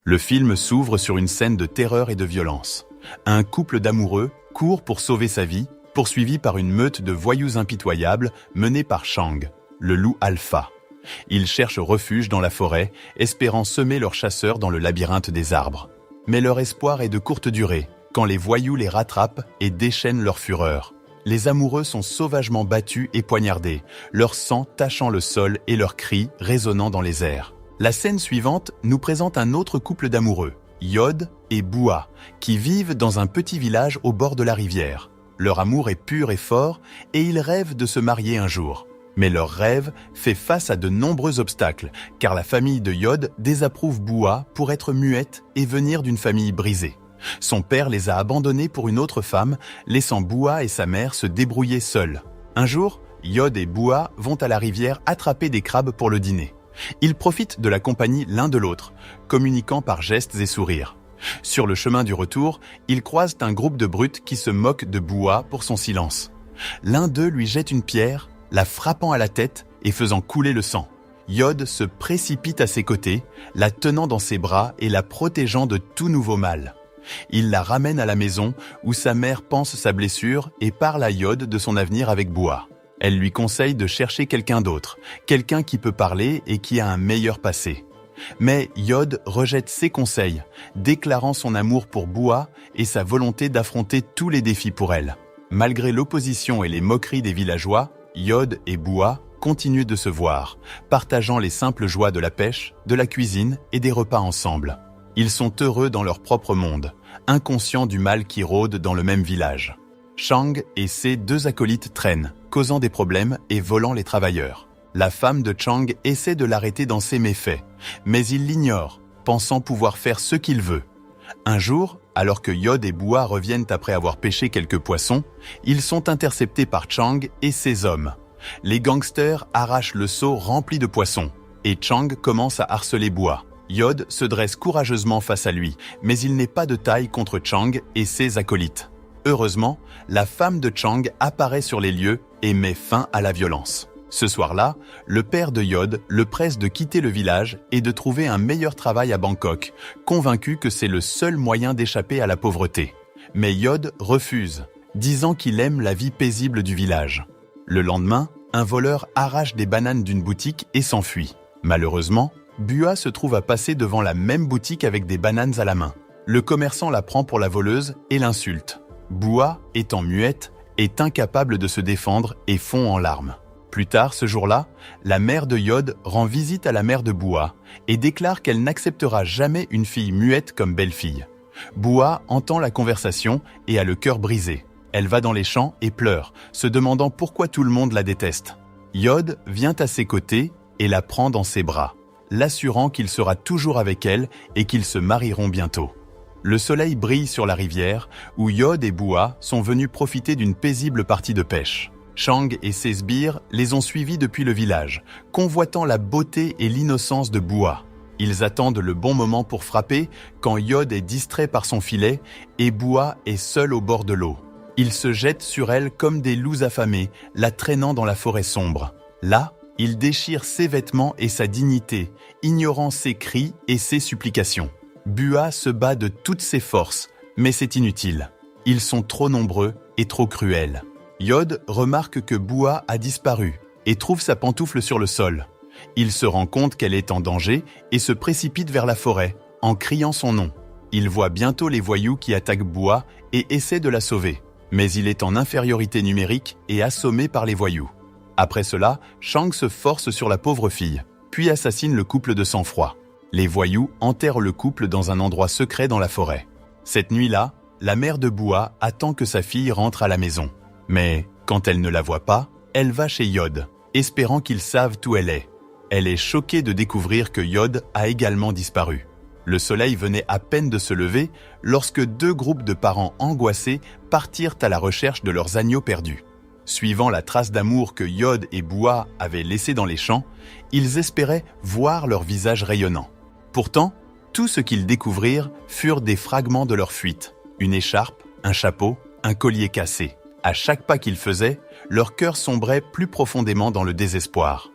Le film s'ouvre sur une scène de terreur et de violence. Un couple d'amoureux court pour sauver sa vie, poursuivi par une meute de voyous impitoyables menée par Chang, le loup alpha. Ils cherchent refuge dans la forêt, espérant semer leurs chasseurs dans le labyrinthe des arbres. Mais leur espoir est de courte durée, quand les voyous les rattrapent et déchaînent leur fureur. Les amoureux sont sauvagement battus et poignardés, leur sang tachant le sol et leurs cris résonnant dans les airs. La scène suivante nous présente un autre couple d'amoureux, Yod et Bua, qui vivent dans un petit village au bord de la rivière. Leur amour est pur et fort et ils rêvent de se marier un jour. Mais leur rêve fait face à de nombreux obstacles, car la famille de Yod désapprouve Bua pour être muette et venir d'une famille brisée. Son père les a abandonnés pour une autre femme, laissant Bua et sa mère se débrouiller seuls. Un jour, Yod et Bua vont à la rivière attraper des crabes pour le dîner. Ils profitent de la compagnie l'un de l'autre, communiquant par gestes et sourires. Sur le chemin du retour, ils croisent un groupe de brutes qui se moquent de Bua pour son silence. L'un d'eux lui jette une pierre, la frappant à la tête et faisant couler le sang. Yod se précipite à ses côtés, la tenant dans ses bras et la protégeant de tout nouveau mal. Il la ramène à la maison où sa mère pense sa blessure et parle à Yod de son avenir avec Bua. Elle lui conseille de chercher quelqu'un d'autre, quelqu'un qui peut parler et qui a un meilleur passé. Mais Yod rejette ses conseils, déclarant son amour pour Bua et sa volonté d'affronter tous les défis pour elle. Malgré l'opposition et les moqueries des villageois, Yod et Bua continuent de se voir, partageant les simples joies de la pêche, de la cuisine et des repas ensemble. Ils sont heureux dans leur propre monde, inconscients du mal qui rôde dans le même village. Chang et ses deux acolytes traînent, causant des problèmes et volant les travailleurs. La femme de Chang essaie de l'arrêter dans ses méfaits, mais il l'ignore, pensant pouvoir faire ce qu'il veut. Un jour, alors que Yod et Bua reviennent après avoir pêché quelques poissons, ils sont interceptés par Chang et ses hommes. Les gangsters arrachent le seau rempli de poissons, et Chang commence à harceler Bua. Yod se dresse courageusement face à lui, mais il n'est pas de taille contre Chang et ses acolytes. Heureusement, la femme de Chang apparaît sur les lieux et met fin à la violence. Ce soir-là, le père de Yod le presse de quitter le village et de trouver un meilleur travail à Bangkok, convaincu que c'est le seul moyen d'échapper à la pauvreté. Mais Yod refuse, disant qu'il aime la vie paisible du village. Le lendemain, un voleur arrache des bananes d'une boutique et s'enfuit. Malheureusement, Bua se trouve à passer devant la même boutique avec des bananes à la main. Le commerçant la prend pour la voleuse et l'insulte. Bua, étant muette, est incapable de se défendre et fond en larmes. Plus tard, ce jour-là, la mère de Yod rend visite à la mère de Bua et déclare qu'elle n'acceptera jamais une fille muette comme belle-fille. Bua entend la conversation et a le cœur brisé. Elle va dans les champs et pleure, se demandant pourquoi tout le monde la déteste. Yod vient à ses côtés et la prend dans ses bras, l'assurant qu'il sera toujours avec elle et qu'ils se marieront bientôt. Le soleil brille sur la rivière où Yod et Bua sont venus profiter d'une paisible partie de pêche. Chang et ses sbires les ont suivis depuis le village, convoitant la beauté et l'innocence de Bua. Ils attendent le bon moment pour frapper quand Yod est distrait par son filet et Bua est seul au bord de l'eau. Ils se jettent sur elle comme des loups affamés, la traînant dans la forêt sombre. Là, il déchire ses vêtements et sa dignité, ignorant ses cris et ses supplications. Bua se bat de toutes ses forces, mais c'est inutile. Ils sont trop nombreux et trop cruels. Yod remarque que Bua a disparu et trouve sa pantoufle sur le sol. Il se rend compte qu'elle est en danger et se précipite vers la forêt, en criant son nom. Il voit bientôt les voyous qui attaquent Bua et essaie de la sauver. Mais il est en infériorité numérique et assommé par les voyous. Après cela, Chang se force sur la pauvre fille, puis assassine le couple de sang-froid. Les voyous enterrent le couple dans un endroit secret dans la forêt. Cette nuit-là, la mère de Bua attend que sa fille rentre à la maison. Mais quand elle ne la voit pas, elle va chez Yod, espérant qu'ils savent où elle est. Elle est choquée de découvrir que Yod a également disparu. Le soleil venait à peine de se lever lorsque deux groupes de parents angoissés partirent à la recherche de leurs agneaux perdus. Suivant la trace d'amour que Yod et Bua avaient laissée dans les champs, ils espéraient voir leur visage rayonnant. Pourtant, tout ce qu'ils découvrirent furent des fragments de leur fuite. Une écharpe, un chapeau, un collier cassé. À chaque pas qu'ils faisaient, leur cœur sombrait plus profondément dans le désespoir.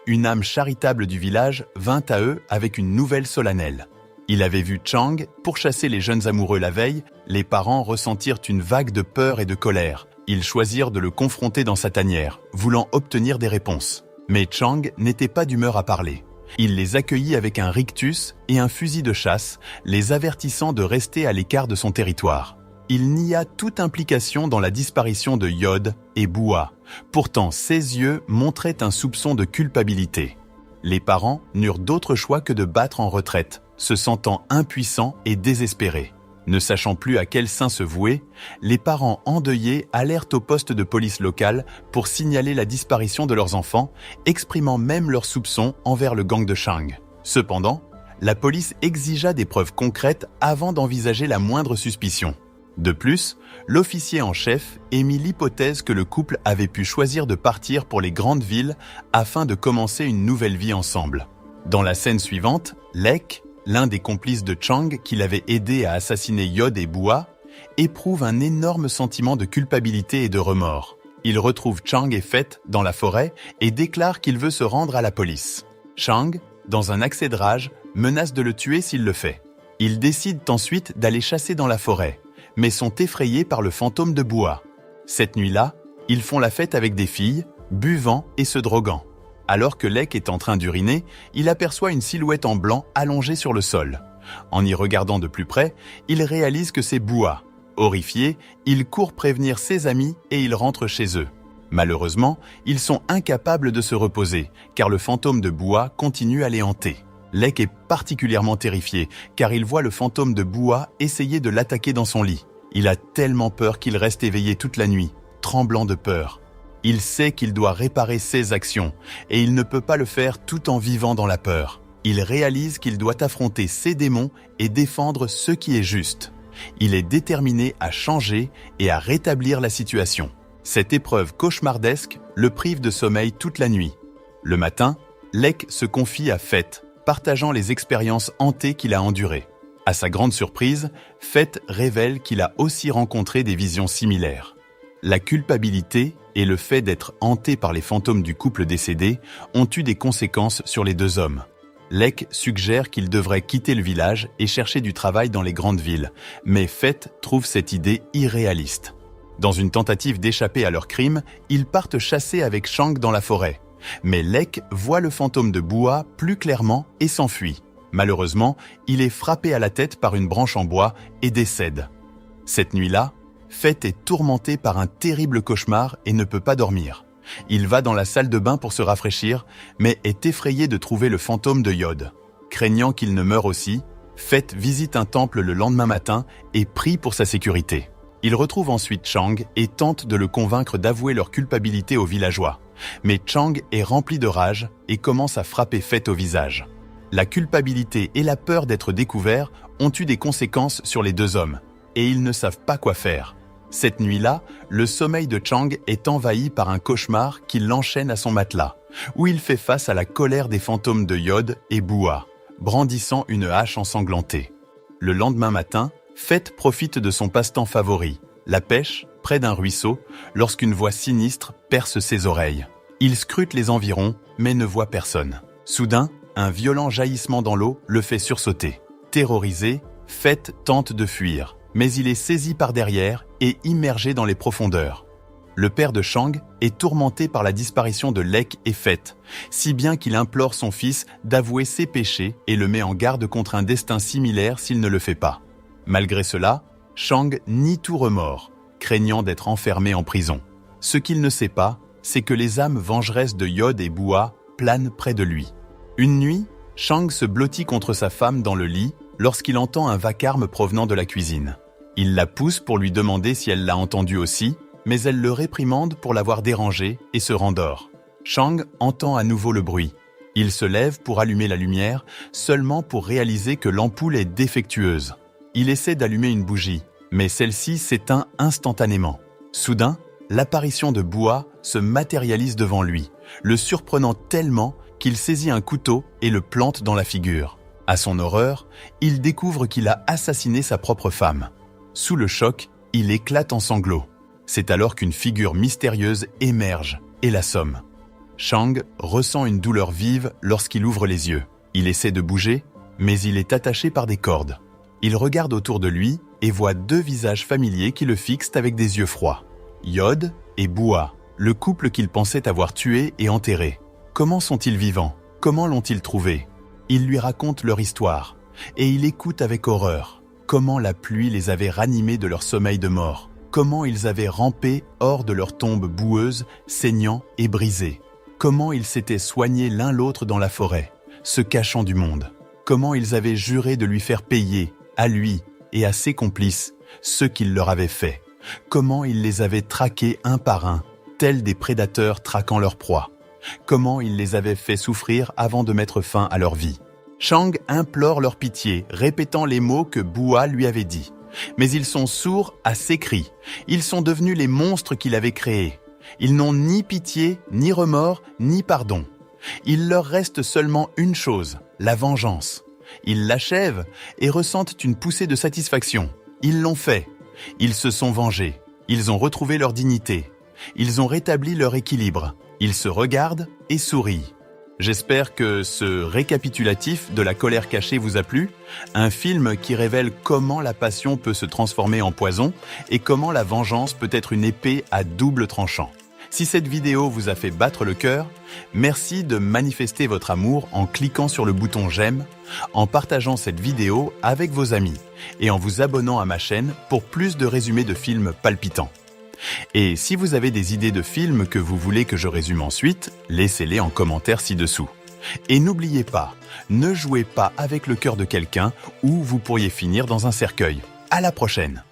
Une âme charitable du village vint à eux avec une nouvelle solennelle. Il avait vu Chang pourchasser les jeunes amoureux la veille, les parents ressentirent une vague de peur et de colère. Ils choisirent de le confronter dans sa tanière, voulant obtenir des réponses. Mais Chang n'était pas d'humeur à parler. Il les accueillit avec un rictus et un fusil de chasse, les avertissant de rester à l'écart de son territoire. Il nia toute implication dans la disparition de Yod et Bua. Pourtant, ses yeux montraient un soupçon de culpabilité. Les parents n'eurent d'autre choix que de battre en retraite, se sentant impuissants et désespérés. Ne sachant plus à quel saint se vouer, les parents endeuillés allèrent au poste de police local pour signaler la disparition de leurs enfants, exprimant même leurs soupçons envers le gang de Chang. Cependant, la police exigea des preuves concrètes avant d'envisager la moindre suspicion. De plus, l'officier en chef émit l'hypothèse que le couple avait pu choisir de partir pour les grandes villes afin de commencer une nouvelle vie ensemble. Dans la scène suivante, Lek, l'un des complices de Chang qui l'avait aidé à assassiner Yod et Bua, éprouve un énorme sentiment de culpabilité et de remords. Il retrouve Chang et Phet dans la forêt et déclare qu'il veut se rendre à la police. Chang, dans un accès de rage, menace de le tuer s'il le fait. Ils décident ensuite d'aller chasser dans la forêt, mais sont effrayés par le fantôme de Bua. Cette nuit-là, ils font la fête avec des filles, buvant et se droguant. Alors que Lek est en train d'uriner, il aperçoit une silhouette en blanc allongée sur le sol. En y regardant de plus près, il réalise que c'est Bua. Horrifié, il court prévenir ses amis et il rentre chez eux. Malheureusement, ils sont incapables de se reposer, car le fantôme de Bua continue à les hanter. Lek est particulièrement terrifié, car il voit le fantôme de Bua essayer de l'attaquer dans son lit. Il a tellement peur qu'il reste éveillé toute la nuit, tremblant de peur. Il sait qu'il doit réparer ses actions, et il ne peut pas le faire tout en vivant dans la peur. Il réalise qu'il doit affronter ses démons et défendre ce qui est juste. Il est déterminé à changer et à rétablir la situation. Cette épreuve cauchemardesque le prive de sommeil toute la nuit. Le matin, Lek se confie à Phet, partageant les expériences hantées qu'il a endurées. À sa grande surprise, Phet révèle qu'il a aussi rencontré des visions similaires. La culpabilité et le fait d'être hanté par les fantômes du couple décédé ont eu des conséquences sur les deux hommes. Lek suggère qu'ils devraient quitter le village et chercher du travail dans les grandes villes, mais Phet trouve cette idée irréaliste. Dans une tentative d'échapper à leur crime, ils partent chasser avec Chang dans la forêt. Mais Lek voit le fantôme de Bua plus clairement et s'enfuit. Malheureusement, il est frappé à la tête par une branche en bois et décède. Cette nuit-là, Phet est tourmenté par un terrible cauchemar et ne peut pas dormir. Il va dans la salle de bain pour se rafraîchir, mais est effrayé de trouver le fantôme de Yod. Craignant qu'il ne meure aussi, Phet visite un temple le lendemain matin et prie pour sa sécurité. Il retrouve ensuite Chang et tente de le convaincre d'avouer leur culpabilité aux villageois. Mais Chang est rempli de rage et commence à frapper Phet au visage. La culpabilité et la peur d'être découverts ont eu des conséquences sur les deux hommes, et ils ne savent pas quoi faire. Cette nuit-là, le sommeil de Chang est envahi par un cauchemar qui l'enchaîne à son matelas, où il fait face à la colère des fantômes de Yod et Bua, brandissant une hache ensanglantée. Le lendemain matin, Phet profite de son passe-temps favori, la pêche, près d'un ruisseau, lorsqu'une voix sinistre perce ses oreilles. Il scrute les environs, mais ne voit personne. Soudain, un violent jaillissement dans l'eau le fait sursauter. Terrorisé, Phet tente de fuir, mais il est saisi par derrière et immergé dans les profondeurs. Le père de Chang est tourmenté par la disparition de Lek et Phet, si bien qu'il implore son fils d'avouer ses péchés et le met en garde contre un destin similaire s'il ne le fait pas. Malgré cela, Chang nie tout remords, craignant d'être enfermé en prison. Ce qu'il ne sait pas, c'est que les âmes vengeresses de Yod et Bua planent près de lui. Une nuit, Chang se blottit contre sa femme dans le lit lorsqu'il entend un vacarme provenant de la cuisine. Il la pousse pour lui demander si elle l'a entendu aussi, mais elle le réprimande pour l'avoir dérangé et se rendort. Chang entend à nouveau le bruit. Il se lève pour allumer la lumière, seulement pour réaliser que l'ampoule est défectueuse. Il essaie d'allumer une bougie, mais celle-ci s'éteint instantanément. Soudain, l'apparition de Bua se matérialise devant lui, le surprenant tellement qu'il saisit un couteau et le plante dans la figure. À son horreur, il découvre qu'il a assassiné sa propre femme. Sous le choc, il éclate en sanglots. C'est alors qu'une figure mystérieuse émerge et l'assomme. Chang ressent une douleur vive lorsqu'il ouvre les yeux. Il essaie de bouger, mais il est attaché par des cordes. Il regarde autour de lui et voit deux visages familiers qui le fixent avec des yeux froids. Yod et Bua, le couple qu'il pensait avoir tué et enterré. Comment sont-ils vivants? Comment l'ont-ils trouvé? Il lui raconte leur histoire, et il écoute avec horreur comment la pluie les avait ranimés de leur sommeil de mort, comment ils avaient rampé hors de leur tombe boueuse, saignant et brisée, comment ils s'étaient soignés l'un l'autre dans la forêt, se cachant du monde, comment ils avaient juré de lui faire payer, à lui et à ses complices, ce qu'il leur avait fait, comment il les avait traqués un par un, tels des prédateurs traquant leur proie, comment il les avait fait souffrir avant de mettre fin à leur vie. Shang implore leur pitié, répétant les mots que Bua lui avait dit. Mais ils sont sourds à ses cris. Ils sont devenus les monstres qu'il avait créés. Ils n'ont ni pitié, ni remords, ni pardon. Il leur reste seulement une chose, la vengeance. Ils l'achèvent et ressentent une poussée de satisfaction. Ils l'ont fait. Ils se sont vengés. Ils ont retrouvé leur dignité. Ils ont rétabli leur équilibre. Ils se regardent et sourient. J'espère que ce récapitulatif de La colère cachée vous a plu, un film qui révèle comment la passion peut se transformer en poison et comment la vengeance peut être une épée à double tranchant. Si cette vidéo vous a fait battre le cœur, merci de manifester votre amour en cliquant sur le bouton j'aime, en partageant cette vidéo avec vos amis et en vous abonnant à ma chaîne pour plus de résumés de films palpitants. Et si vous avez des idées de films que vous voulez que je résume ensuite, laissez-les en commentaire ci-dessous. Et n'oubliez pas, ne jouez pas avec le cœur de quelqu'un ou vous pourriez finir dans un cercueil. À la prochaine!